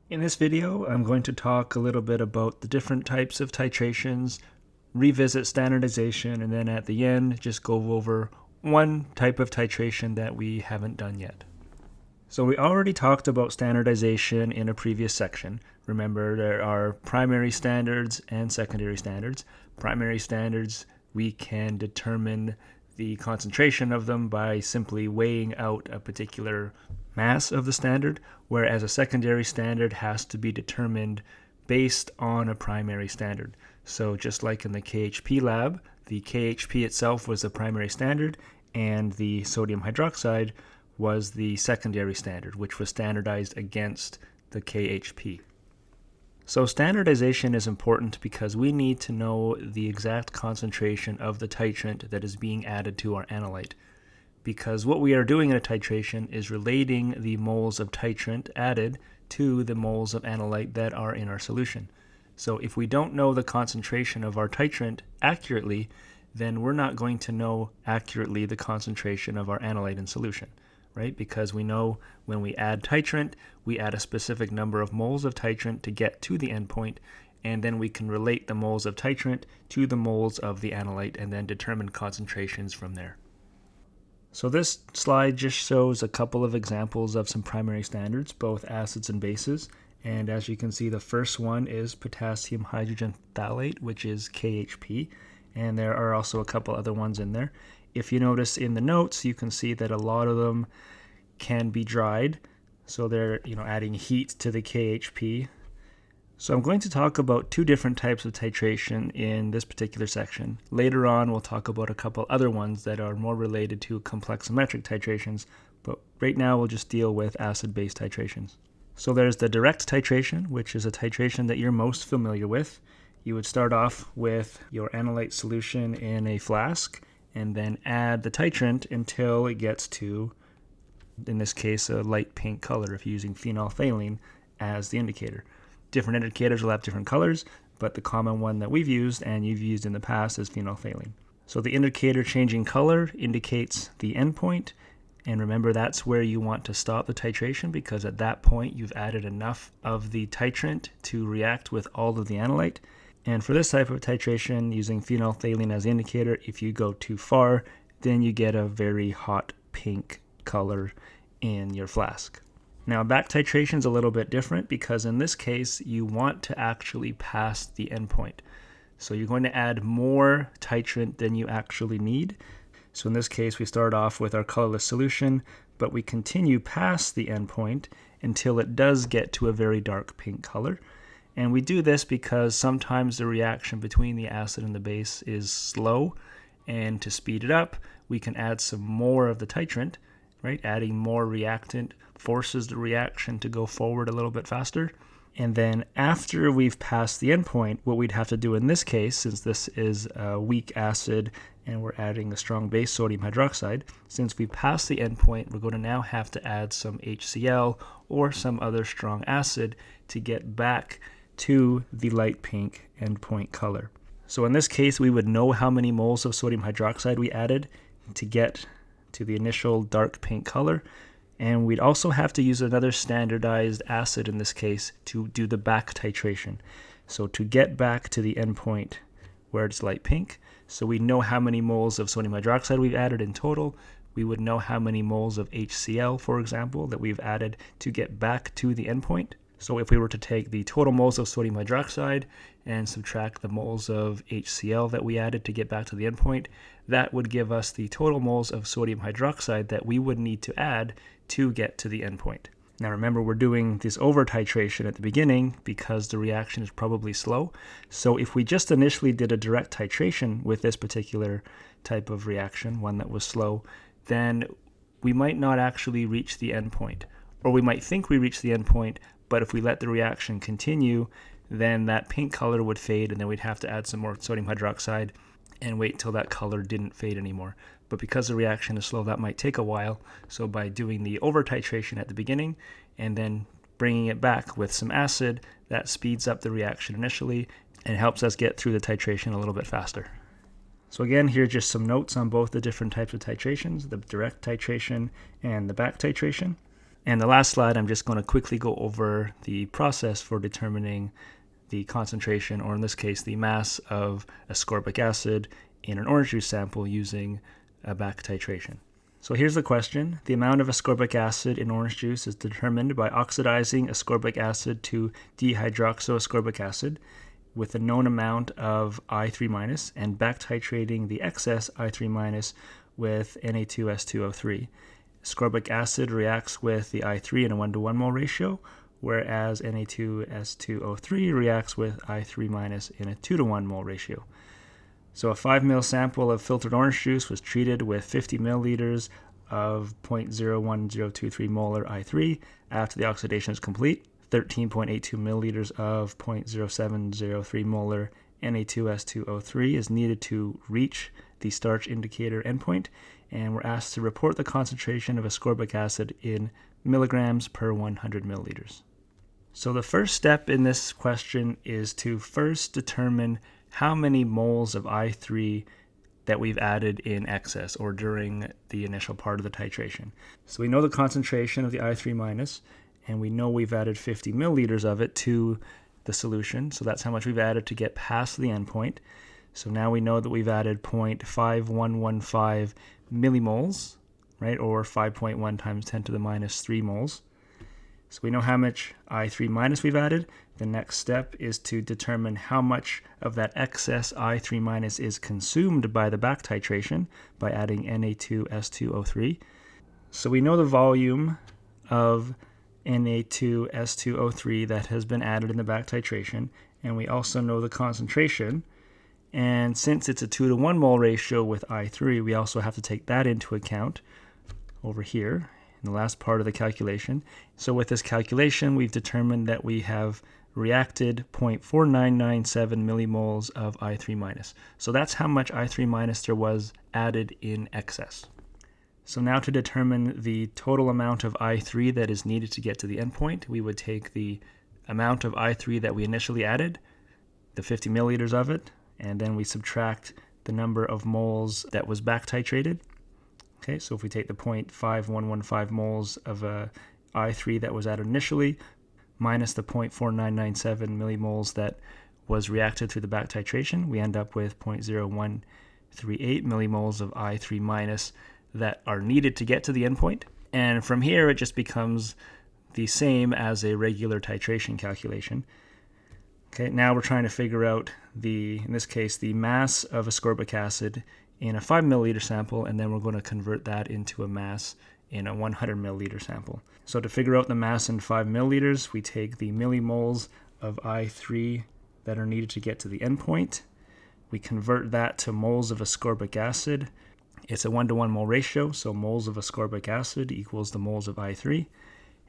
In this video, I'm going to talk a little bit about the different types of titrations, revisit standardization, and then at the end, just go over one type of titration that we haven't done yet. So we already talked about standardization in a previous section. Remember, there are primary standards and secondary standards. Primary standards, we can determine the concentration of them by simply weighing out a particular mass of the standard, whereas a secondary standard has to be determined based on a primary standard. So just like in the KHP lab, the KHP itself was the primary standard, and the sodium hydroxide was the secondary standard, which was standardized against the KHP. So standardization is important because we need to know the exact concentration of the titrant that is being added to our analyte. Because what we are doing in a titration is relating the moles of titrant added to the moles of analyte that are in our solution. So if we don't know the concentration of our titrant accurately, then we're not going to know accurately the concentration of our analyte in solution, right? Because we know when we add titrant, we add a specific number of moles of titrant to get to the endpoint, and then we can relate the moles of titrant to the moles of the analyte and then determine concentrations from there. So this slide just shows a couple of examples of some primary standards, both acids and bases. And as you can see, the first one is potassium hydrogen phthalate, which is KHP. And there are also a couple other ones in there. If you notice in the notes, you can see that a lot of them can be dried. So they're adding heat to the KHP. So I'm going to talk about two different types of titration in this particular section. Later on, we'll talk about a couple other ones that are more related to complexometric titrations, but right now we'll just deal with acid-base titrations. So there's the direct titration, which is a titration that you're most familiar with. You would start off with your analyte solution in a flask and then add the titrant until it gets to, in this case, a light pink color if you're using phenolphthalein as the indicator. Different indicators will have different colors, but the common one that we've used and you've used in the past is phenolphthalein. So the indicator changing color indicates the endpoint, and remember that's where you want to stop the titration because at that point you've added enough of the titrant to react with all of the analyte. And for this type of titration, using phenolphthalein as the indicator, if you go too far, then you get a very hot pink color in your flask. Now, back titration is a little bit different because in this case, you want to actually pass the endpoint. So you're going to add more titrant than you actually need. So in this case, we start off with our colorless solution, but we continue past the endpoint until it does get to a very dark pink color. And we do this because sometimes the reaction between the acid and the base is slow. And to speed it up, we can add some more of the titrant, right? Adding more reactant forces the reaction to go forward a little bit faster. And then after we've passed the endpoint, what we'd have to do in this case, since this is a weak acid and we're adding a strong base, sodium hydroxide, since we passed the endpoint, we're going to now have to add some HCl or some other strong acid to get back to the light pink endpoint color. So in this case, we would know how many moles of sodium hydroxide we added to get to the initial dark pink color. And we'd also have to use another standardized acid in this case to do the back titration. So to get back to the endpoint where it's light pink, so we know how many moles of sodium hydroxide we've added in total. We would know how many moles of HCl, for example, that we've added to get back to the endpoint. So if we were to take the total moles of sodium hydroxide and subtract the moles of HCl that we added to get back to the endpoint, that would give us the total moles of sodium hydroxide that we would need to add to get to the endpoint. Now remember, we're doing this over titration at the beginning because the reaction is probably slow. So if we just initially did a direct titration with this particular type of reaction, one that was slow, then we might not actually reach the endpoint. Or we might think we reached the endpoint, but if we let the reaction continue, then that pink color would fade and then we'd have to add some more sodium hydroxide and wait till that color didn't fade anymore. But because the reaction is slow, that might take a while. So by doing the over titration at the beginning and then bringing it back with some acid, that speeds up the reaction initially and helps us get through the titration a little bit faster. So again, here are just some notes on both the different types of titrations, the direct titration and the back titration. And the last slide, I'm just going to quickly go over the process for determining the concentration, or in this case, the mass of ascorbic acid in an orange juice sample using a back titration. So here's the question. The amount of ascorbic acid in orange juice is determined by oxidizing ascorbic acid to dihydroxyascorbic acid with a known amount of I3- and back titrating the excess I3- with Na2S2O3. Ascorbic acid reacts with the I3 in a 1-to-1 mole ratio, whereas Na2S2O3 reacts with I3- in a 2-to-1 mole ratio. So a 5 ml sample of filtered orange juice was treated with 50 milliliters of 0.01023 molar I3 after the oxidation is complete. 13.82 milliliters of 0.0703 molar Na2S2O3 is needed to reach the starch indicator endpoint, and we're asked to report the concentration of ascorbic acid in milligrams per 100 milliliters. So the first step in this question is to first determine how many moles of I3 that we've added in excess or during the initial part of the titration. So we know the concentration of the I3-, and we know we've added 50 milliliters of it to the solution. So that's how much we've added to get past the endpoint. So now we know that we've added 0.5115 millimoles, right, or 5.1 times 10 to the minus 3 moles. So we know how much I3- we've added. The next step is to determine how much of that excess I3- is consumed by the back titration by adding Na2S2O3. So we know the volume of Na2S2O3 that has been added in the back titration, and we also know the concentration. And since it's a 2-to-1 mole ratio with I3, we also have to take that into account over here in the last part of the calculation. So with this calculation, we've determined that we have reacted 0.4997 millimoles of I3-. So that's how much I3- there was added in excess. So now to determine the total amount of I3 that is needed to get to the endpoint, we would take the amount of I3 that we initially added, the 50 milliliters of it, and then we subtract the number of moles that was back titrated. Okay, so if we take the 0.5115 moles of I3 that was added initially, minus the 0.4997 millimoles that was reacted through the back titration, we end up with 0.0138 millimoles of I3- that are needed to get to the endpoint. And from here, it just becomes the same as a regular titration calculation. Okay, now we're trying to figure out in this case, the mass of ascorbic acid in a 5 milliliter sample, and then we're going to convert that into a mass in a 100 milliliter sample. So to figure out the mass in 5 milliliters, we take the millimoles of I3 that are needed to get to the endpoint. We convert that to moles of ascorbic acid. It's a 1-to-1 mole ratio, so moles of ascorbic acid equals the moles of I3.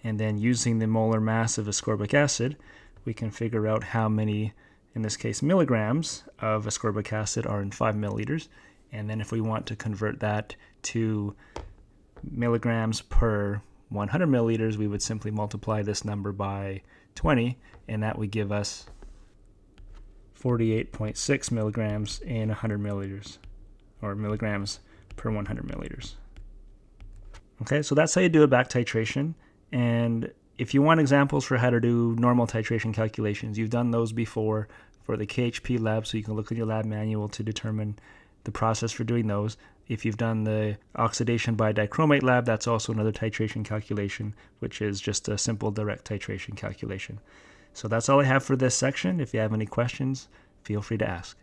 And then using the molar mass of ascorbic acid, we can figure out how many, in this case, milligrams of ascorbic acid are in 5 milliliters. And then if we want to convert that to milligrams per 100 milliliters, we would simply multiply this number by 20, and that would give us 48.6 milligrams in 100 milliliters, or milligrams per 100 milliliters. Okay, so that's how you do a back titration. And if you want examples for how to do normal titration calculations, you've done those before for the KHP lab, so you can look at your lab manual to determine the process for doing those. If you've done the oxidation by dichromate lab, that's also another titration calculation, which is just a simple direct titration calculation. So that's all I have for this section. If you have any questions, feel free to ask.